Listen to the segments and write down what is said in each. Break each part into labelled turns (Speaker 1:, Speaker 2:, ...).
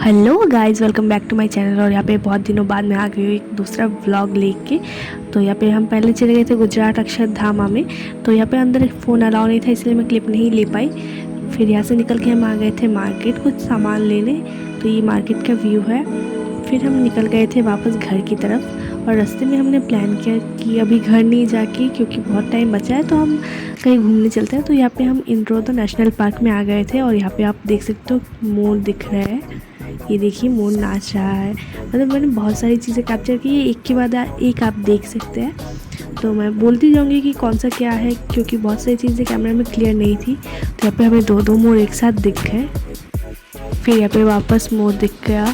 Speaker 1: Hello guys, welcome back to my channel. और यहाँ पे बहुत दिनों बाद मैं आ गई हूँ एक दूसरा व्लॉग लेके। तो यहाँ पे हम पहले चले गए थे गुजरात अक्षरधाम में। तो यहाँ पे अंदर एक फ़ोन अलाउ नहीं था, इसलिए मैं क्लिप नहीं ले पाई। फिर यहाँ से निकल के हम आ गए थे मार्केट कुछ सामान लेने। तो ये मार्केट का व्यू है। फिर हम निकल गए थे वापस घर की तरफ। और रास्ते में हमने प्लान किया कि अभी घर नहीं जाके, क्योंकि बहुत टाइम बचा है, तो हम कहीं घूमने चलते हैं। तो यहाँ पे हम इंद्रौदा नेशनल पार्क में आ गए थे। और यहाँ पे आप देख सकते हो मोर दिख रहा है। ये देखिए मोर नाच रहा है। मतलब मैंने बहुत सारी चीज़ें कैप्चर की है, एक के बाद एक आप देख सकते हैं। तो मैं बोलती जाऊँगी कि कौन सा क्या है, क्योंकि बहुत सारी चीज़ें कैमरे में क्लियर नहीं थी। तो यहाँ पे हमें दो मोर एक साथ दिख गए। फिर यहाँ पे वापस मोर दिख गया।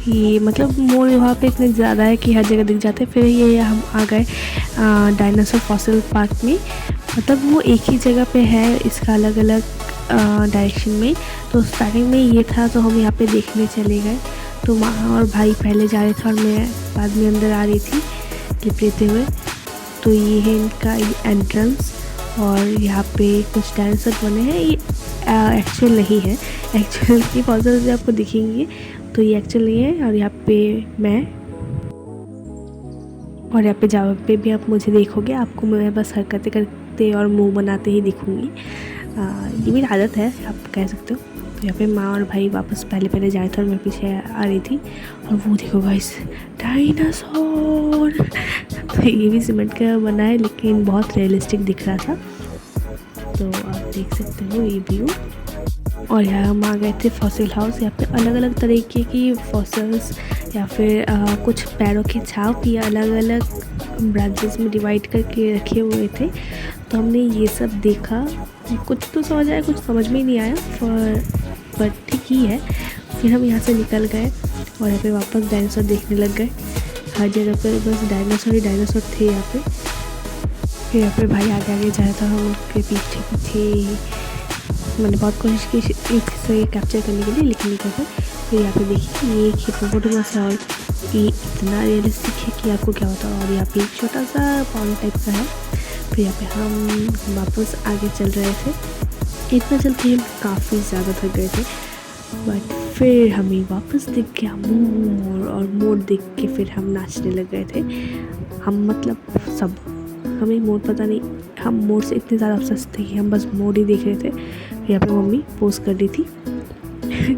Speaker 1: ये मतलब मोर वहाँ पे इतने ज़्यादा है कि हर जगह दिख जाते हैं। फिर ये हम आ गए डायनासोर फॉसिल पार्क में। मतलब वो एक ही जगह पे है, इसका अलग अलग डायरेक्शन में। तो स्टार्टिंग में ये था, तो हम यहाँ पे देखने चले गए। तो माँ और भाई पहले जा रहे थे और मैं बाद में अंदर आ रही थी क्लिप लेते हुए। तो ये है इनका एंट्रेंस। और यहाँ पे कुछ डायनासोर बने हैं। ये एक्चुअल नहीं है, एक्चुअल की फॉसिल्स आपको दिखेंगे, तो ये एक्चुअल नहीं है। और यहाँ पे मैं और यहाँ पे जहाँ पे भी आप मुझे देखोगे, आपको मैं बस हरकतें करते और मुंह बनाते ही दिखूँगी। ये मेरी आदत है, आप कह सकते हो। तो यहाँ पे माँ और भाई वापस पहले जाए थे और मैं पीछे आ रही थी। और वो देखो गाइस, डायनासोर। तो ये भी सीमेंट का बना है, लेकिन बहुत रियलिस्टिक दिख रहा था। तो आप देख सकते हो ये व्यू। और यहाँ हम आ गए थे फॉसिल हाउस। यहाँ पे अलग अलग तरीके की फॉसिल्स या फिर कुछ पैरों के छाप या अलग अलग ब्रांचेस में डिवाइड करके रखे हुए थे। तो हमने ये सब देखा। कुछ तो समझ आया, कुछ समझ में ही नहीं आया, पर ठीक ही है। फिर हम यहाँ से निकल गए और यहाँ पे वापस डायनासोर देखने लग गए। हर जगह पर बस डायनासोर ही डायनासोर थे यहाँ पे। फिर यहाँ पे भाई आगे आगे जाया था, हम उसके पीछे पीछे। मैंने बहुत कोशिश की इसे कैप्चर करने के लिए, लेकिन नहीं कर पाई। फिर यहाँ पे देखिए ये एक हिप्पोपोटामस है और ये इतना रियलिस्टिक है कि आपको क्या होता है। और यहाँ पे एक छोटा सा पॉन्ड टाइप का है। फिर यहाँ पे हम वापस आगे चल रहे थे। इतना चलते हम काफ़ी ज़्यादा थक गए थे, बट फिर हमें वापस दिख गया मोर। और मोर देख के फिर हम नाचने लग गए थे। हम मतलब सब, हमें मोर पता नहीं, हम मोर से इतने ज़्यादा ऑब्सेस थे कि हम बस मोर ही देख रहे थे। फिर यहाँ पे मम्मी पोस्ट कर रही थी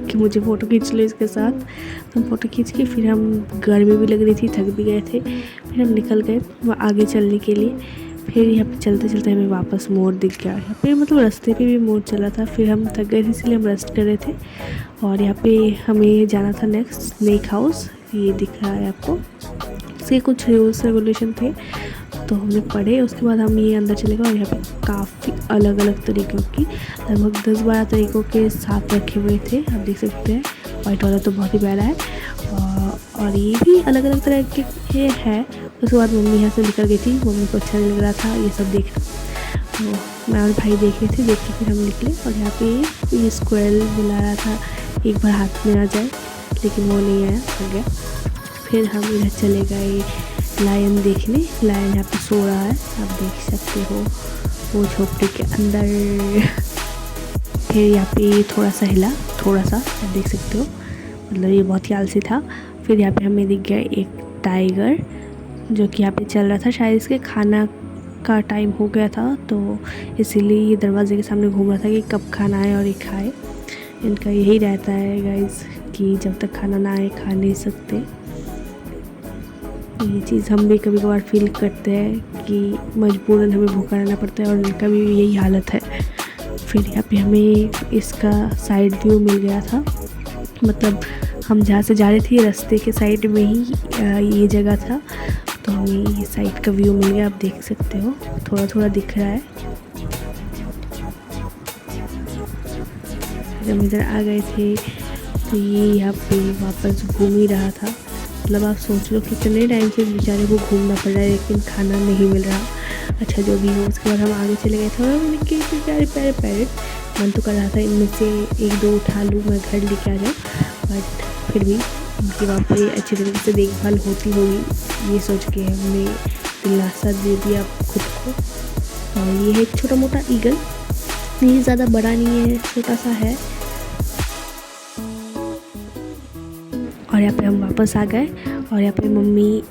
Speaker 1: कि मुझे फ़ोटो खींच लो इसके साथ। तो हम फ़ोटो खींच के फिर हम, गर्मी भी लग रही थी, थक भी गए थे। फिर हम निकल गए आगे चलने के लिए। फिर यहाँ पे चलते चलते हमें वापस मोर दिख गया। यहाँ पे मतलब रास्ते पे भी मोर चला था। फिर हम थक गए थे, इसलिए हम रेस्ट कर रहे थे। और यहाँ पे हमें जाना था नेक्स्ट स्नेक हाउस। ये दिख रहा है आपको। इसके कुछ रूल्स रेगुलेशन थे, तो हमने पढ़े। उसके बाद हम ये अंदर चले गए। और यहाँ पे काफ़ी अलग अलग तरीक़ों की, लगभग 10-12 तरीक़ों के सांप रखे हुए थे, आप देख सकते हैं। वाइट वाला तो बहुत ही प्यारा है। और ये भी अलग अलग तरह के हैं। उसके बाद मम्मी यहाँ से निकल गई थी, मम्मी को अच्छा लग रहा था ये सब देखना। तो मैं और भाई देख रहे थे, देख के फिर हम निकले। और यहाँ पे ये स्क्वायरल बुला रहा था, एक बार हाथ में आ जाए, लेकिन वो नहीं आया, हो गया। फिर हम इधर चले गए लायन देखने। लायन यहाँ पे सो रहा है, आप देख सकते हो, वो झोपड़ी के अंदर। फिर यहाँ पे थोड़ा सा हिला, थोड़ा सा, आप देख सकते हो, मतलब ये बहुत ही आलसी था। फिर यहाँ पे हमें दिख गया एक टाइगर, जो कि यहाँ पे चल रहा था। शायद इसके खाना का टाइम हो गया था, तो इसीलिए ये दरवाजे के सामने घूम रहा था कि कब खाना आए और ये खाए। इनका यही रहता है गाइस कि जब तक खाना ना आए खा नहीं सकते। ये चीज़ हम भी कभी कभार फील करते हैं कि मजबूरन हमें भूखा रहना पड़ता है, और इनका भी यही हालत है। फिर यहाँ पे हमें इसका साइड व्यू मिल गया था। मतलब हम जहाँ से जा रहे थे, रास्ते के साइड में ही ये जगह था, तो हमें ये साइड का व्यू मिल गया। आप देख सकते हो, थोड़ा थोड़ा दिख रहा है। जब इधर आ गए थे, तो ये यहाँ पे वापस घूम ही रहा था। मतलब आप सोच लो कितने टाइम से बेचारे को घूमना पड़ रहा है, लेकिन खाना नहीं मिल रहा। अच्छा जो भी हो, उसके बाद हम आगे चले गए थे। और मैंने कि बेचारे प्यारे पैरेट, मन तो कर रहा था इनमें से एक दो उठा लूँ, मैं घर लेके आ जाऊँ, बट फिर भी उनकी वहाँ पर अच्छी तरीके से देखभाल होती होगी, ये सोच के हमने दिलासा दे दिया खुद को। और ये है एक छोटा मोटा ईगल, ये ज़्यादा बड़ा नहीं है, छोटा सा है। और यहाँ पे हम वापस आ गए और यहाँ पे मम्मी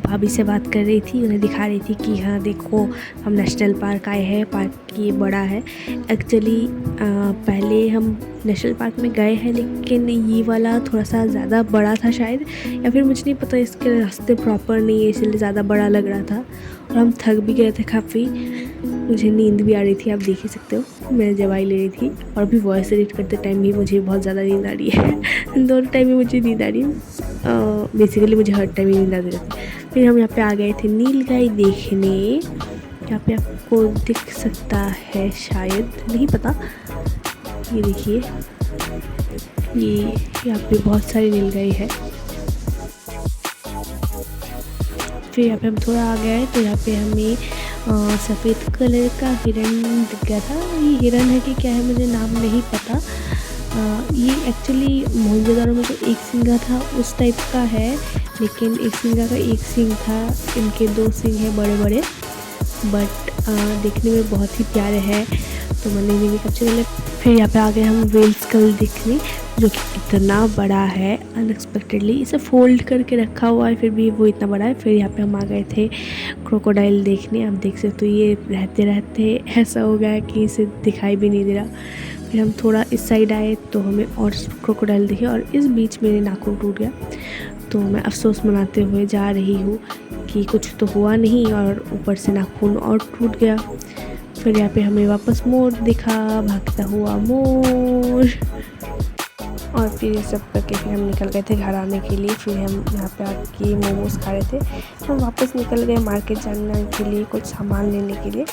Speaker 1: भाभी से बात कर रही थी, उन्हें दिखा रही थी कि हाँ देखो हम नेशनल पार्क आए हैं, पार्क ये बड़ा है। एक्चुअली पहले हम नेशनल पार्क में गए हैं, लेकिन ये वाला थोड़ा सा ज़्यादा बड़ा था शायद, या फिर मुझे नहीं पता, इसके रास्ते प्रॉपर नहीं है इसलिए ज़्यादा बड़ा लग रहा था। और हम थक भी गए थे काफ़ी, मुझे नींद भी आ रही थी, आप देख ही सकते हो मैं दवाई ले रही थी। और अभी वॉइस एडिट करते टाइम भी मुझे बहुत ज़्यादा नींद आ रही है दोनों टाइम में मुझे नींद आ रही है, बेसिकली मुझे हर टाइम ही नींद आ रही है। फिर हम यहाँ पे आ गए थे नीलगाय देखने। यहाँ पे आपको दिख सकता है शायद, नहीं पता, ये देखिए ये यहाँ पे बहुत सारी नीलगाय है। फिर यहाँ पे हम थोड़ा आ गए तो यहाँ पे हमें सफ़ेद कलर का हिरन दिख गया था। ये हिरन है कि क्या है मुझे नाम नहीं पता। ये एक्चुअली मोहनजोदड़ो में जो एक सींगा था उस टाइप का है, लेकिन एक सींगा का एक सींग था, इनके दो सींग हैं बड़े बड़े, बट देखने में बहुत ही प्यारे हैं, तो मैंने इन्हें कैप्चर कर लिया। फिर यहाँ पे आ गए हम व्हेल स्कल देखने, जो कि इतना बड़ा है अनएक्सपेक्टेडली, इसे फोल्ड करके रखा हुआ है फिर भी वो इतना बड़ा है। फिर यहाँ पे हम आ गए थे क्रोकोडाइल देखने। आप देख सकते हो ये रहते रहते ऐसा हो गया कि इसे दिखाई भी नहीं दे रहा। फिर हम थोड़ा इस साइड आए तो हमें और क्रोकोडाइल दिखे, और इस बीच मेरे नाखून टूट गया, तो मैं अफसोस मनाते हुए जा रही हूँ कि कुछ तो हुआ नहीं, और ऊपर से नाखून और टूट गया। फिर यहाँ पे हमें वापस मोर दिखा, भागता हुआ मोर। और फिर ये सब करके फिर हम निकल गए थे घर आने के लिए। फिर हम यहाँ पे आके मोमोज खा रहे थे, हम वापस निकल गए मार्केट जाने के लिए, कुछ सामान लेने के लिए।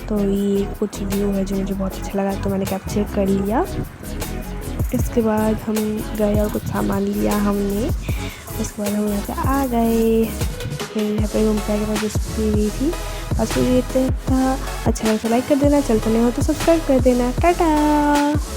Speaker 1: तो ये कुछ व्यू है जो मुझे बहुत अच्छा लगा, तो मैंने कैप्चर कर लिया। इसके बाद हम गए और कुछ सामान लिया हमने, उसके बाद हम यहाँ पे आ गए। फिर यहाँ पे घूम के बाद पी रही थी, बस ये था। अच्छा लगा तो लाइक कर देना, चलते नहीं हो तो सब्सक्राइब कर देना। टाटा।